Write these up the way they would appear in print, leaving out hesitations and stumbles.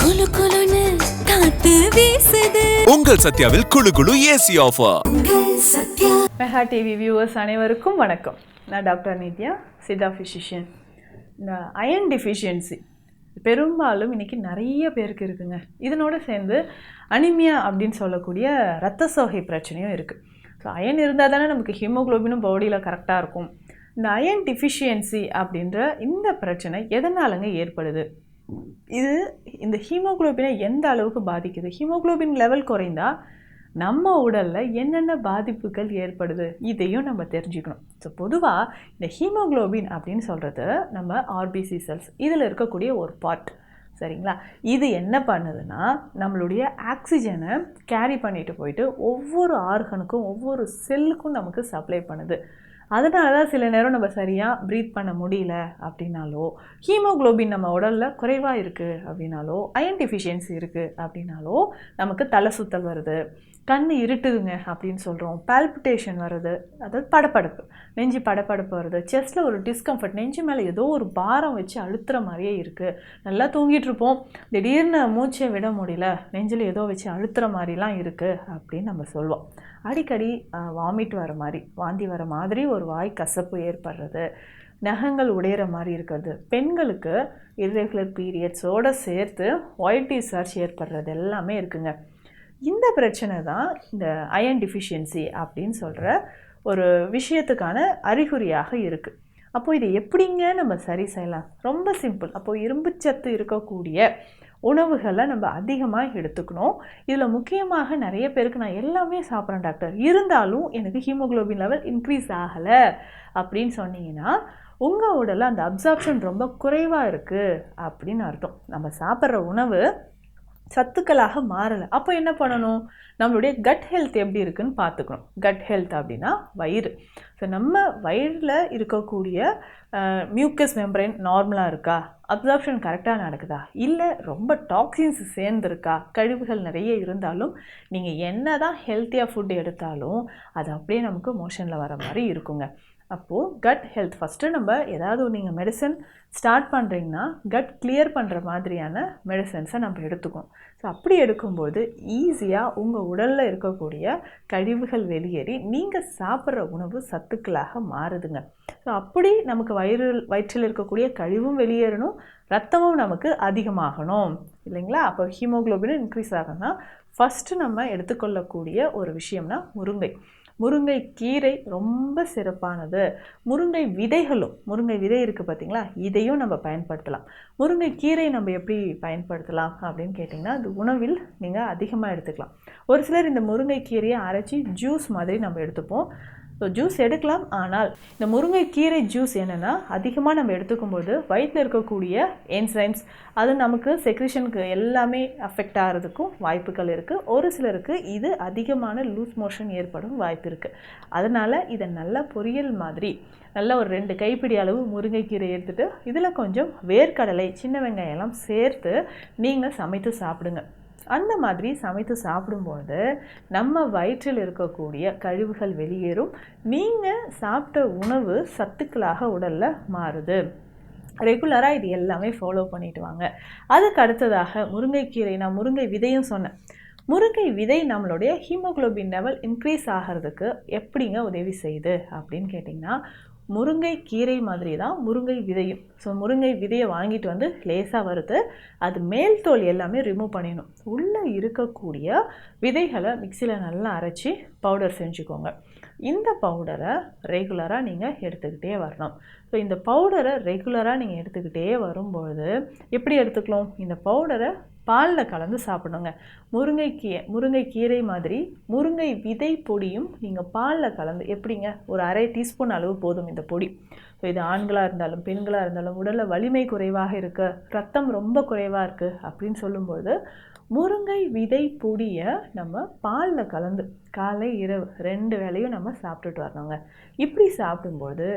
குளு குளுன்னு காத்து வீசுது. உங்கள் சத்யாவில் குளு குளு AC offer. Mega TV viewers அனைவருக்கும் வணக்கம். நான் டாக்டர் நித்யா, சித்தா ஃபிசிஷியன். இந்த அயன் டிஃபிஷியன்சி பெரும்பாலும் இன்றைக்கி நிறைய பேருக்கு இருக்குங்க. இதனோட சேர்ந்து அனிமியா அப்படின்னு சொல்லக்கூடிய இரத்த சோகை பிரச்சனையும் இருக்குது. ஸோ அயன் இருந்தால் தானே நமக்கு ஹீமோக்ளோபினும் பாடியில் கரெக்டாக இருக்கும். இந்த அயன் டிஃபிஷியன்சி அப்படின்ற இந்த பிரச்சனை எதனாலங்க ஏற்படுது? இது இந்த ஹீமோக்ளோபினை எந்த அளவுக்கு பாதிக்குது? ஹீமோக்ளோபின் லெவல் குறைந்தா நம்ம உடலில் என்னென்ன பாதிப்புகள் ஏற்படுது இதையும் நம்ம தெரிஞ்சுக்கணும். ஸோ பொதுவாக இந்த ஹீமோக்ளோபின் அப்படின்னு சொல்கிறது நம்ம ஆர்பிசி செல்ஸ் இதில் இருக்கக்கூடிய ஒரு பார்ட், சரிங்களா? இது என்ன பண்ணுதுன்னா நம்மளுடைய ஆக்சிஜனை கேரி பண்ணிட்டு போயிட்டு ஒவ்வொரு ஆர்கனுக்கும் ஒவ்வொரு செல்லுக்கும் நமக்கு சப்ளை பண்ணுது. அதனால தான் சில நேரம் நம்ம சரியாக ப்ரீத் பண்ண முடியல அப்படின்னாலோ, ஹீமோக்ளோபின் நம்ம உடலில் குறைவாக இருக்குது அப்படின்னாலோ, அயன் டிஃபிஷியன்சி இருக்குது அப்படின்னாலோ நமக்கு தலை சுத்தல் வருது, கண் இருட்டுதுங்க அப்படின்னு சொல்கிறோம், பால்பிட்டேஷன் வருது, அதாவது படப்படப்பு, நெஞ்சு படப்படப்பு வருது, செஸ்ட்டில் ஒரு டிஸ்கம்ஃபர்ட், நெஞ்சு மேலே ஏதோ ஒரு பாரம் வச்சு அழுத்துற மாதிரியே இருக்குது. நல்லா தூங்கிட்டு இருப்போம், திடீர்னு மூச்சை விட முடியல, நெஞ்சில் ஏதோ வச்சு அழுத்துற மாதிரிலாம் இருக்குது அப்படின்னு நம்ம சொல்லுவோம். அடிக்கடி வாமிட் வர மாதிரி, வாந்தி வர மாதிரி, ஒரு வாய் கசப்பு ஏற்படுறது, நகங்கள் உடையிற மாதிரி இருக்கிறது, பெண்களுக்கு இர்ரெகுலர் பீரியட்ஸோடு சேர்த்து ஒயிட் டிஸ்சார்ஜ் ஏற்படுறது எல்லாமே இருக்குங்க. இந்த பிரச்சனை தான் இந்த அயன் டிஃபிஷியன்சி அப்படின்னு சொல்கிற ஒரு விஷயத்துக்கான அறிகுறியாக இருக்குது. அப்போது இதை எப்படிங்க நம்ம சரி செய்யலாம்? ரொம்ப சிம்பிள். அப்போது இரும்புச்சத்து இருக்கக்கூடிய உணவுகளை நம்ம அதிகமாக எடுத்துக்கணும். இதில் முக்கியமாக நிறைய பேருக்கு நான் எல்லாமே சாப்பிட்றேன் டாக்டர், இருந்தாலும் எனக்கு ஹீமோக்ளோபின் லெவல் இன்க்ரீஸ் ஆகலை அப்படின்னு சொன்னீங்கன்னா உங்கள் உடலில் அந்த அப்சார்ப்ஷன் ரொம்ப குறைவாக இருக்குது அப்படின்னு அர்த்தம். நம்ம சாப்பிட்ற உணவு சத்துக்களாக மாறலை. அப்போ என்ன பண்ணணும்? நம்மளுடைய கட் ஹெல்த் எப்படி இருக்குன்னு பார்த்துக்கணும். கட் ஹெல்த் அப்படின்னா வயிறு. ஸோ நம்ம வயிறில் இருக்கக்கூடிய மியூக்கஸ் மெம்பரைன் நார்மலாக இருக்கா? அப்சார்ப்ஷன் கரெக்டாக நடக்குதா? இல்லை ரொம்ப டாக்ஸின்ஸ் சேர்ந்துருக்கா? கழிவுகள் நிறைய இருந்தாலும் நீங்கள் என்ன தான் ஹெல்த்தியாக ஃபுட் எடுத்தாலும் அது அப்படியே நமக்கு மோஷனில் வர மாதிரி இருக்குங்க. அப்போது கட் ஹெல்த் ஃபஸ்ட்டு. நம்ம ஏதாவது நீங்கள் மெடிசன் ஸ்டார்ட் பண்ணுறீங்கன்னா கட் கிளியர் பண்ணுற மாதிரியான மெடிசன்ஸை நம்ம எடுத்துக்கணும். ஸோ அப்படி எடுக்கும்போது ஈஸியாக உங்கள் உடலில் இருக்கக்கூடிய கழிவுகள் வெளியேறி நீங்கள் சாப்பிட்ற உணவு சத்துக்களாக மாறுதுங்க. ஸோ அப்படி நமக்கு வயிற்றில் இருக்கக்கூடிய கழிவும் வெளியேறணும், ரத்தமும் நமக்கு அதிகமாகணும், இல்லைங்களா? அப்போ ஹீமோக்ளோபினும் இன்க்ரீஸ் ஆகணும்னா ஃபஸ்ட்டு நம்ம எடுத்துக்கொள்ளக்கூடிய ஒரு விஷயம்னா முருங்கை. முருங்கை கீரை ரொம்ப சிறப்பானது. முருங்கை விதைகளும், முருங்கை விதை இருக்குது பார்த்தீங்களா, இதையும் நம்ம பயன்படுத்தலாம். முருங்கை கீரை நம்ம எப்படி பயன்படுத்தலாம் அப்படின்னு கேட்டிங்கன்னா, அது உணவில் நீங்கள் அதிகமாக எடுத்துக்கலாம். ஒரு சிலர் இந்த முருங்கை கீரையை அரைச்சி ஜூஸ் மாதிரி நம்ம எடுத்துப்போம். ஸோ ஜூஸ் எடுக்கலாம். ஆனால் இந்த முருங்கைக்கீரை ஜூஸ் என்னென்னா அதிகமாக நம்ம எடுத்துக்கும்போது வயிற்றில் இருக்கக்கூடிய என்சைம்ஸ் அது நமக்கு செக்ரிஷனுக்கு எல்லாமே அஃபெக்ட் ஆகிறதுக்கும் வாய்ப்புகள் இருக்குது. ஒரு சிலருக்கு இது அதிகமான லூஸ் மோஷன் ஏற்படும் வாய்ப்பு இருக்குது. அதனால் இதை நல்லா பொரியல் மாதிரி நல்லா ஒரு 2 கைப்பிடி அளவு முருங்கைக்கீரை எடுத்துகிட்டு இதில் கொஞ்சம் வேர்க்கடலை, சின்ன வெங்காயம்லாம் சேர்த்து நீங்கள் சமைத்து சாப்பிடுங்க. அந்த மாதிரி சமைத்து சாப்பிடும்போது நம்ம வயிற்றில் இருக்கக்கூடிய கழிவுகள் வெளியேறும், நீங்கள் சாப்பிட்ட உணவு சத்துக்களாக உடலில் மாறுது. ரெகுலராக இது எல்லாமே ஃபாலோ பண்ணிட்டு வாங்க. அதுக்கு அடுத்ததாக முருங்கைக்கீரை, நான் முருங்கை விதையும் சொன்னேன். முருங்கை விதை நம்மளுடைய ஹீமோக்ளோபின் லெவல் இன்க்ரீஸ் ஆகிறதுக்கு எப்படிங்க உதவி செய்யுது அப்படின்னு கேட்டிங்கன்னா, முருங்கை கீரை மாதிரி தான் முருங்கை விதையும். ஸோ முருங்கை விதையை வாங்கிட்டு வந்து லேசாக வறுத்து அது மேல் தோல் எல்லாமே ரிமூவ் பண்ணிடணும். உள்ளே இருக்கக்கூடிய விதைகளை மிக்சியில் நல்லா அரைச்சி பவுடர் செஞ்சுக்கோங்க. இந்த பவுடரை ரெகுலராக நீங்கள் எடுத்துக்கிட்டே வரணும். ஸோ இந்த பவுடரை ரெகுலராக நீங்கள் எடுத்துக்கிட்டே வரும்பொழுது எப்படி எடுத்துக்கலாம்? இந்த பவுடரை பாலில் கலந்து சாப்பிடுங்க. முருங்கை கீரை மாதிரி முருங்கை விதை பொடியும் நீங்கள் பாலில் கலந்து, எப்படிங்க, ஒரு அரை டீஸ்பூன் அளவு போதும் இந்த பொடி. ஸோ இது ஆண்களாக இருந்தாலும் பெண்களாக இருந்தாலும் உடலில் வலிமை குறைவாக இருக்குது, ரத்தம் ரொம்ப குறைவாக இருக்குது அப்படின்னு சொல்லும்போது முருங்கை விதை பொடியை நம்ம பாலில் கலந்து காலை இரவு 2 வேளையும் நம்ம சாப்பிட்டுட்டு வரணுங்க. இப்படி சாப்பிடும்போது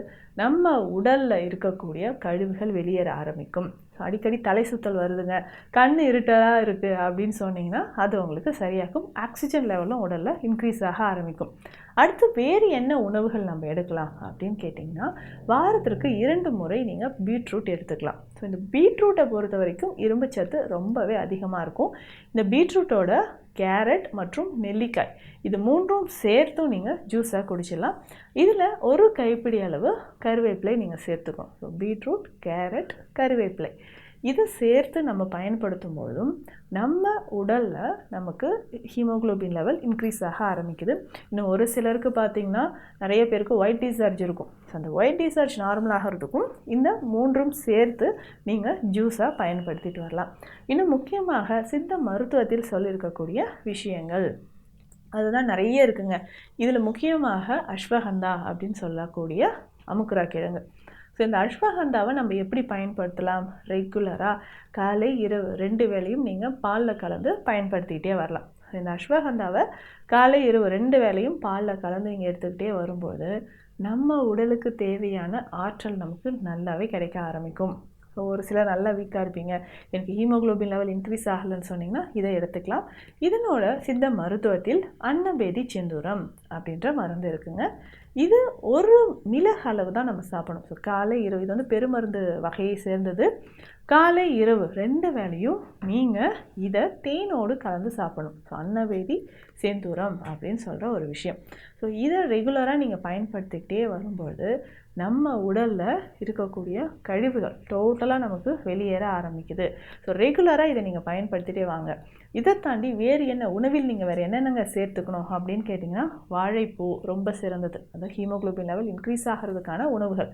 நம்ம உடலில் இருக்கக்கூடிய கழிவுகள் வெளியேற ஆரம்பிக்கும். அடிக்கடி தலை சுத்தல் வருதுங்க, கண் இருட்டலாக இருக்குது அப்படின்னு சொன்னீங்கன்னா அது உங்களுக்கு சரியாகும். ஆக்சிஜன் லெவலும் உடலில் இன்க்ரீஸ் ஆக ஆரம்பிக்கும். அடுத்து வேறு என்ன உணவுகள் நம்ம எடுக்கலாம் அப்படின்னு கேட்டிங்கன்னா, வாரத்திற்கு 2 முறை நீங்கள் பீட்ரூட் எடுத்துக்கலாம். ஸோ இந்த பீட்ரூட்டை பொறுத்த வரைக்கும் இரும்பு சத்து ரொம்பவே அதிகமாக இருக்கும். இந்த பீட்ரூட்டோட கேரட் மற்றும் நெல்லிக்காய் இது 3ம் சேர்த்தும் நீங்கள் ஜூஸாக குடிச்சிடலாம். இதில் ஒரு கைப்பிடி அளவு கருவேப்பிலை நீங்கள் சேர்த்துக்கணும். ஸோ பீட்ரூட், கேரட், கருவேப்பிலை இதை சேர்த்து நம்ம பயன்படுத்தும் பொழுதும் நம்ம உடலில் நமக்கு ஹீமோகுளோபின் லெவல் இன்க்ரீஸ் ஆக ஆரம்பிக்குது. இன்னும் ஒரு சிலருக்கு பார்த்திங்கன்னா நிறைய பேருக்கு ஒயிட் டிசார்ஜ் இருக்கும். ஸோ அந்த ஒயிட் டிசார்ஜ் நார்மல் ஆகிறதுக்கும் இந்த 3ம் சேர்த்து நீங்கள் ஜூஸாக பயன்படுத்திட்டு வரலாம். இன்னும் முக்கியமாக சித்த மருத்துவத்தில் சொல்லியிருக்கக்கூடிய விஷயங்கள் அதுதான் நிறைய இருக்குங்க. இதில் முக்கியமாக அஸ்வகந்தா அப்படின்னு சொல்லக்கூடிய அமுக்குரா கிழங்கு. ஸோ இந்த அஸ்வகந்தாவை நம்ம எப்படி பயன்படுத்தலாம்? ரெகுலராக காலை இரவு 2 வேளையும் நீங்கள் பாலில் கலந்து பயன்படுத்திக்கிட்டே வரலாம். இந்த அஸ்வகந்தாவை காலை இரவு 2 வேளையும் பாலில் கலந்து நீங்கள் எடுத்துக்கிட்டே வரும்போது நம்ம உடலுக்கு தேவையான ஆற்றல் நமக்கு நல்லாவே கிடைக்க ஆரம்பிக்கும். ஸோ ஒரு சிலர் நல்லா வீக்காக இருப்பீங்க, எனக்கு ஹீமோகுளோபின் லெவல் இன்க்ரீஸ் ஆகலைன்னு சொன்னிங்கன்னா இதை எடுத்துக்கலாம். இதனோட சித்த மருத்துவத்தில் அன்னபேதி செந்தூரம் அப்படின்ற மருந்து இருக்குங்க. இது ஒரு மிளகு அளவு தான் நம்ம சாப்பிடணும். ஸோ காலை இரவு இது வந்து பெருமருந்து வகையை சேர்ந்தது. காலை இரவு 2 வேளையும் நீங்கள் இதை தேனோடு கலந்து சாப்பிடணும். ஸோ அன்னவேதி செந்தூரம் அப்படின்னு சொல்கிற ஒரு விஷயம். ஸோ இதை ரெகுலராக நீங்கள் பயன்படுத்திக்கிட்டே வரும்போது நம்ம உடலில் இருக்கக்கூடிய கழிவுகள் டோட்டலாக நமக்கு வெளியேற ஆரம்பிக்குது. ஸோ ரெகுலராக இதை நீங்கள் பயன்படுத்திகிட்டே வாங்க. இதை தாண்டி வேறு என்ன உணவில் நீங்கள் வேறு என்னென்னங்க சேர்த்துக்கணும் அப்படின்னு கேட்டிங்கன்னா, வாழைப்பூ ரொம்ப சிறந்தது. அதாவது ஹீமோகுளோபின் லெவல் இன்க்ரீஸ் ஆகிறதுக்கான உணவுகள்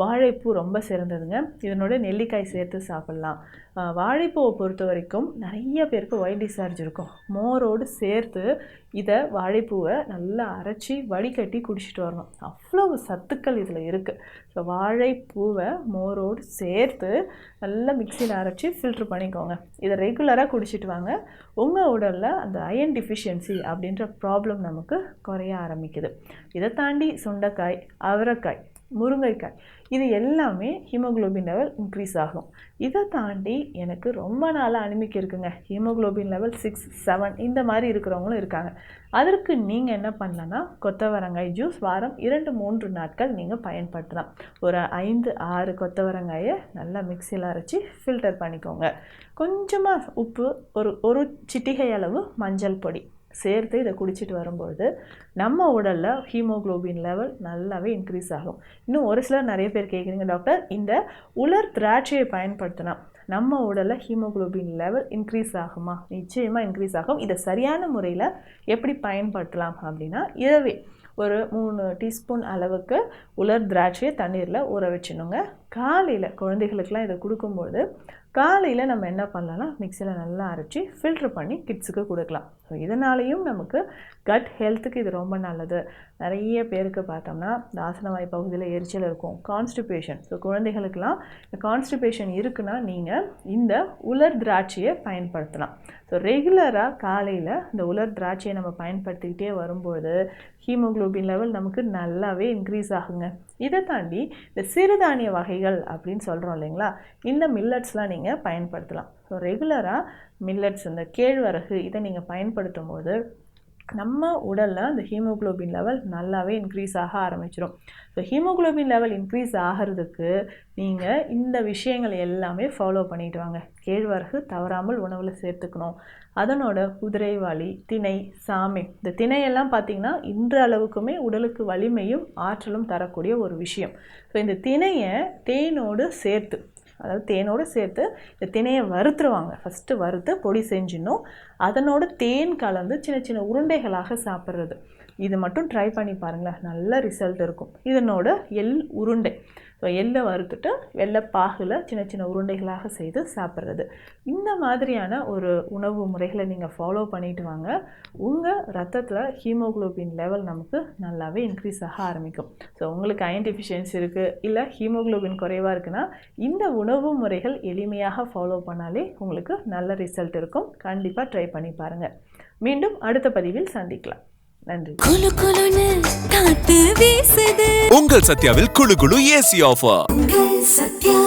வாழைப்பூ ரொம்ப சிறந்ததுங்க. இதனோட நெல்லிக்காய் சேர்த்து சாப்பிட்லாம். வாழைப்பூவை பொறுத்த வரைக்கும் நிறைய பேருக்கு ஒயிட் டிசார்ஜ் இருக்கும். மோரோடு சேர்த்து இதை வாழைப்பூவை நல்லா அரைச்சி வடிகட்டி குடிச்சிட்டு வரணும். அவ்வளவு சத்துக்கள் இதில் இருக்குது. ஸோ வாழைப்பூவை மோரோடு சேர்த்து நல்லா மிக்சியில் அரைச்சி ஃபில்ட்ரு பண்ணிக்கோங்க. இதை ரெகுலராக குடிச்சிட்டு வாங்க. உங்கள் உடலில் அந்த அயன் டிஃபிஷியன்சி அப்படின்ற ப்ராப்ளம் நமக்கு குறைய ஆரம்பிக்குது. இதை தாண்டி சுண்டைக்காய், அவரைக்காய், முருங்கைக்காய் இது எல்லாமே ஹீமோகுளோபின் லெவல் இன்க்ரீஸ் ஆகும். இதை தாண்டி எனக்கு ரொம்ப நாளாக அனிமிக் இருக்குங்க, ஹீமோகுளோபின் லெவல் 6, 7 இந்த மாதிரி இருக்கிறவங்களும் இருக்காங்க. அதற்கு நீங்கள் என்ன பண்ணலான்னா, கொத்தவரங்காய் ஜூஸ் வாரம் 2-3 நாட்கள் நீங்கள் பயன்படுத்தலாம். ஒரு 5-6 கொத்தவரங்காயை நல்லா மிக்சியில் அரைச்சி ஃபில்டர் பண்ணிக்கோங்க. கொஞ்சமாக உப்பு, ஒரு சிட்டிகை அளவு மஞ்சள் பொடி சேர்த்து இதை குடிச்சிட்டு வரும்போது நம்ம உடலில் ஹீமோகுளோபின் லெவல் நல்லாவே இன்க்ரீஸ் ஆகும். இன்னும் ஒரு சிலர் நிறைய பேர் கேட்குறீங்க, டாக்டர் இந்த உலர் திராட்சையை பயன்படுத்தினா நம்ம உடலில் ஹீமோகுளோபின் லெவல் இன்க்ரீஸ் ஆகுமா? நிச்சயமாக இன்க்ரீஸ் ஆகும். இதை சரியான முறையில் எப்படி பயன்படுத்தலாம் அப்படின்னா, இரவே ஒரு 3 டீஸ்பூன் அளவுக்கு உலர் திராட்சையை தண்ணீரில் ஊற வச்சிடணுங்க. காலையில் குழந்தைகளுக்கெல்லாம் இதை கொடுக்கும்போது காலையில் நம்ம என்ன பண்ணலாம்னா மிக்சியில் நல்லா அரைச்சி ஃபில்ட்ரு பண்ணி கிட்ஸுக்கு கொடுக்கலாம். ஸோ இதனாலேயும் நமக்கு கட் ஹெல்த்துக்கு இது ரொம்ப நல்லது. நிறைய பேருக்கு பார்த்தோம்னா இந்த ஆசனவாய் பகுதியில் எரிச்சல் இருக்கும், கான்ஸ்டிபேஷன். ஸோ குழந்தைகளுக்கெல்லாம் இந்த கான்ஸ்டிபேஷன் இருக்குன்னா நீங்கள் இந்த உலர் திராட்சையை பயன்படுத்தலாம். ஸோ ரெகுலராக காலையில் இந்த உலர் திராட்சையை நம்ம பயன்படுத்திக்கிட்டே வரும்போது ஹீமோகுளோபின் லெவல் நமக்கு நல்லாவே இன்க்ரீஸ் ஆகுங்க. இதை தாண்டி இந்த சிறுதானிய வகைகள் அப்படின்னு சொல்கிறோம் இல்லைங்களா, இந்த மில்லட்ஸ்லாம் நீங்கள் பயன்படுத்தலாம். ஸோ ரெகுலராக மில்லட்ஸ், இந்த கேழ்வரகு இதை நீங்கள் பயன்படுத்தும் போது நம்ம உடலில் அந்த ஹீமோகுளோபின் லெவல் நல்லாவே இன்க்ரீஸ் ஆக ஆரம்பிச்சிடும். ஸோ ஹீமோகுளோபின் லெவல் இன்க்ரீஸ் ஆகிறதுக்கு நீங்கள் இந்த விஷயங்கள் எல்லாமே ஃபாலோ பண்ணிட்டு வாங்க. கேழ்வரகு தவறாமல் உணவில் சேர்த்துக்கணும். அதனோட குதிரைவாலி, திணை, சாமை, இந்த திணையெல்லாம் பார்த்திங்கன்னா இன்றளவுக்குமே உடலுக்கு வலிமையும் ஆற்றலும் தரக்கூடிய ஒரு விஷயம். ஸோ இந்த திணையை தேனோடு சேர்த்து, அதாவது தேனோடு சேர்த்து இந்த திணையை வறுத்துருவாங்க. ஃபஸ்ட்டு வறுத்து பொடி செஞ்சிடணும். அதனோட தேன் கலந்து சின்ன சின்ன உருண்டைகளாக சாப்பிட்றது, இது மட்டும் ட்ரை பண்ணி பாருங்களேன், நல்ல ரிசல்ட் இருக்கும். இதனோட எள் உருண்டை, ஸோ எள்ளை வறுத்துட்டு வெள்ளைப்பாகில் சின்ன சின்ன உருண்டைகளாக செய்து சாப்பிட்றது, இந்த மாதிரியான ஒரு உணவு முறைகளை நீங்கள் ஃபாலோ பண்ணிட்டு வாங்க. உங்கள் ரத்தத்தில் ஹீமோகுளோபின் லெவல் நமக்கு நல்லாவே இன்க்ரீஸ் ஆக ஆரம்பிக்கும். ஸோ உங்களுக்கு அயன் டெஃபிஷியன்சி இருக்குது, இல்லை ஹீமோகுளோபின் குறைவாக இருக்குன்னா இந்த உணவு முறைகள் எளிமையாக ஃபாலோ பண்ணாலே உங்களுக்கு நல்ல ரிசல்ட் இருக்கும். கண்டிப்பாக ட்ரை பண்ணி பாருங்கள். மீண்டும் அடுத்த பதிவில் சந்திக்கலாம். நன்றி. குளு குளுன்னு காத்து வீசுது. உங்கள் சத்யாவில் குளு குளு ஏசி ஆஃபர். உங்கள் சத்யா.